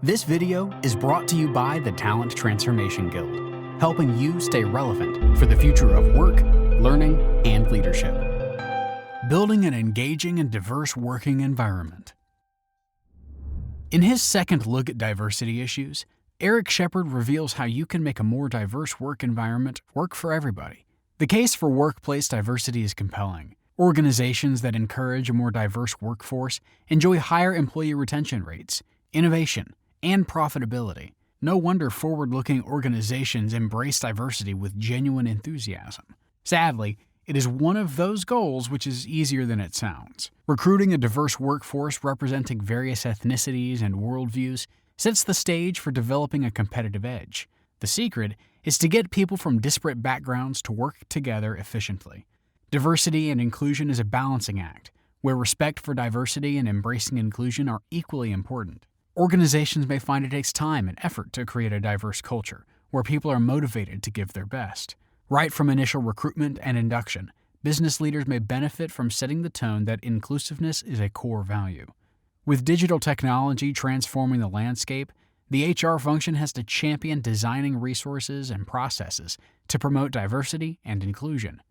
This video is brought to you by the Talent Transformation Guild, helping you stay relevant for the future of work, learning, and leadership. Building an engaging and diverse working environment. In his second look at diversity issues, Eric Shepard reveals how you can make a more diverse work environment work for everybody. The case for workplace diversity is compelling. Organizations that encourage a more diverse workforce enjoy higher employee retention rates, innovation, and profitability. No wonder forward-looking organizations embrace diversity with genuine enthusiasm. Sadly, it is one of those goals which is easier than it sounds. Recruiting a diverse workforce representing various ethnicities and worldviews sets the stage for developing a competitive edge. The secret is to get people from disparate backgrounds to work together efficiently. Diversity and inclusion is a balancing act, where respect for diversity and embracing inclusion are equally important. Organizations may find it takes time and effort to create a diverse culture, where people are motivated to give their best. Right from initial recruitment and induction, business leaders may benefit from setting the tone that inclusiveness is a core value. With digital technology transforming the landscape, the HR function has to champion designing resources and processes to promote diversity and inclusion.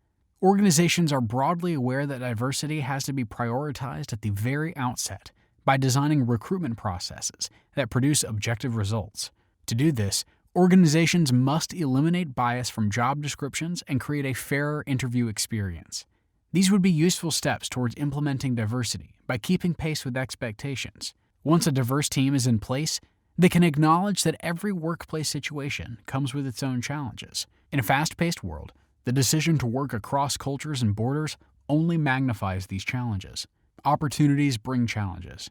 Organizations are broadly aware that diversity has to be prioritized at the very outset by designing recruitment processes that produce objective results. To do this, organizations must eliminate bias from job descriptions and create a fairer interview experience. These would be useful steps towards implementing diversity by keeping pace with expectations. Once a diverse team is in place, they can acknowledge that every workplace situation comes with its own challenges. In a fast-paced world, the decision to work across cultures and borders only magnifies these challenges. Opportunities bring challenges.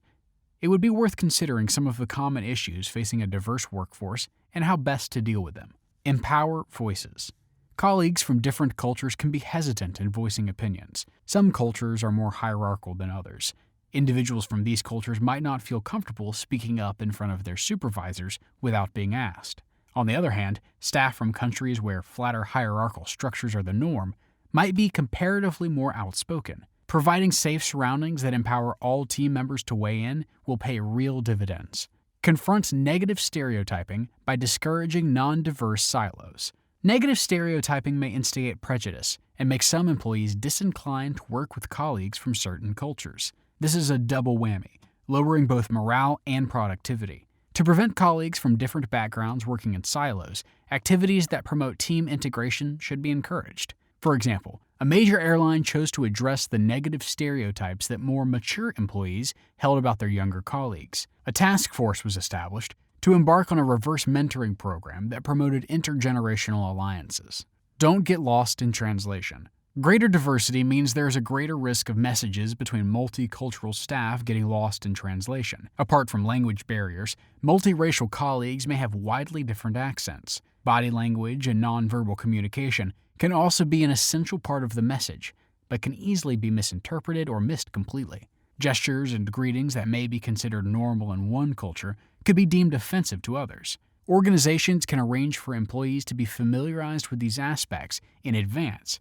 It would be worth considering some of the common issues facing a diverse workforce and how best to deal with them. Empower voices. Colleagues from different cultures can be hesitant in voicing opinions. Some cultures are more hierarchical than others. Individuals from these cultures might not feel comfortable speaking up in front of their supervisors without being asked. On the other hand, staff from countries where flatter hierarchical structures are the norm might be comparatively more outspoken. Providing safe surroundings that empower all team members to weigh in will pay real dividends. Confront negative stereotyping by discouraging non-diverse silos. Negative stereotyping may instigate prejudice and make some employees disinclined to work with colleagues from certain cultures. This is a double whammy, lowering both morale and productivity. To prevent colleagues from different backgrounds working in silos, activities that promote team integration should be encouraged. For example, a major airline chose to address the negative stereotypes that more mature employees held about their younger colleagues. A task force was established to embark on a reverse mentoring program that promoted intergenerational alliances. Don't get lost in translation. Greater diversity means there is a greater risk of messages between multicultural staff getting lost in translation. Apart from language barriers, multiracial colleagues may have widely different accents. Body language and nonverbal communication can also be an essential part of the message, but can easily be misinterpreted or missed completely. Gestures and greetings that may be considered normal in one culture could be deemed offensive to others. Organizations can arrange for employees to be familiarized with these aspects in advance,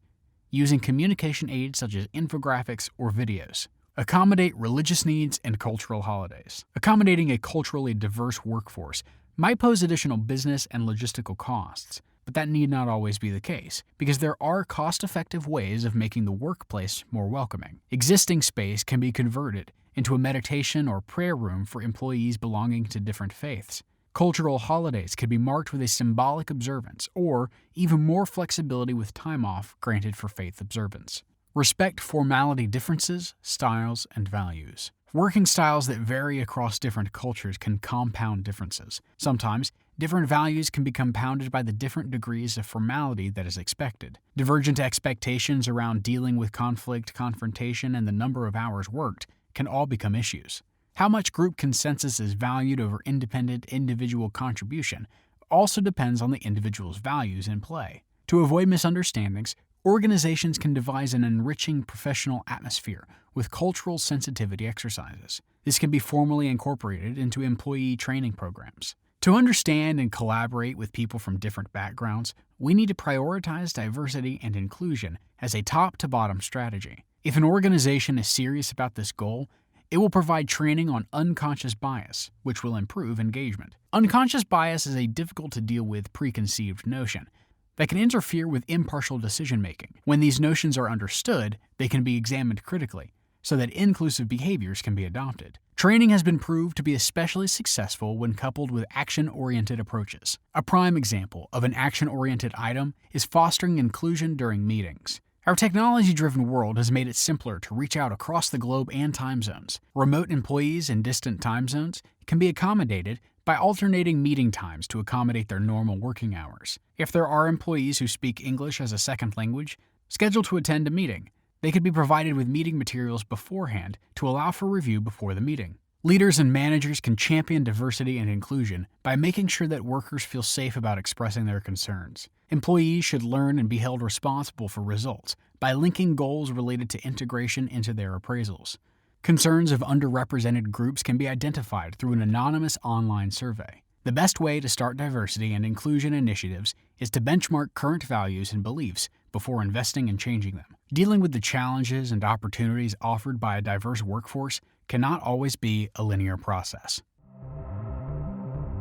using communication aids such as infographics or videos. Accommodate religious needs and cultural holidays. Accommodating a culturally diverse workforce might pose additional business and logistical costs, but that need not always be the case, because there are cost-effective ways of making the workplace more welcoming. Existing space can be converted into a meditation or prayer room for employees belonging to different faiths. Cultural holidays could be marked with a symbolic observance, or even more flexibility with time off granted for faith observance. Respect formality differences, styles, and values. Working styles that vary across different cultures can compound differences. Sometimes, different values can be compounded by the different degrees of formality that is expected. Divergent expectations around dealing with conflict, confrontation, and the number of hours worked can all become issues. How much group consensus is valued over independent individual contribution also depends on the individual's values in play. To avoid misunderstandings, organizations can devise an enriching professional atmosphere with cultural sensitivity exercises. This can be formally incorporated into employee training programs. To understand and collaborate with people from different backgrounds, we need to prioritize diversity and inclusion as a top-to-bottom strategy. If an organization is serious about this goal, It will provide training on unconscious bias, which will improve engagement. Unconscious bias is a difficult-to-deal-with preconceived notion that can interfere with impartial decision-making. When these notions are understood, they can be examined critically, so that inclusive behaviors can be adopted. Training has been proved to be especially successful when coupled with action-oriented approaches. A prime example of an action-oriented item is fostering inclusion during meetings. Our technology-driven world has made it simpler to reach out across the globe and time zones. Remote employees in distant time zones can be accommodated by alternating meeting times to accommodate their normal working hours. If there are employees who speak English as a second language scheduled to attend a meeting, they could be provided with meeting materials beforehand to allow for review before the meeting. Leaders and managers can champion diversity and inclusion by making sure that workers feel safe about expressing their concerns. Employees should learn and be held responsible for results by linking goals related to integration into their appraisals. Concerns of underrepresented groups can be identified through an anonymous online survey. The best way to start diversity and inclusion initiatives is to benchmark current values and beliefs before investing in changing them. Dealing with the challenges and opportunities offered by a diverse workforce cannot always be a linear process.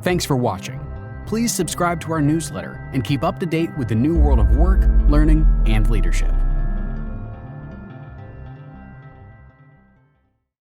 Thanks for watching. Please subscribe to our newsletter and keep up to date with the new world of work, learning, and leadership.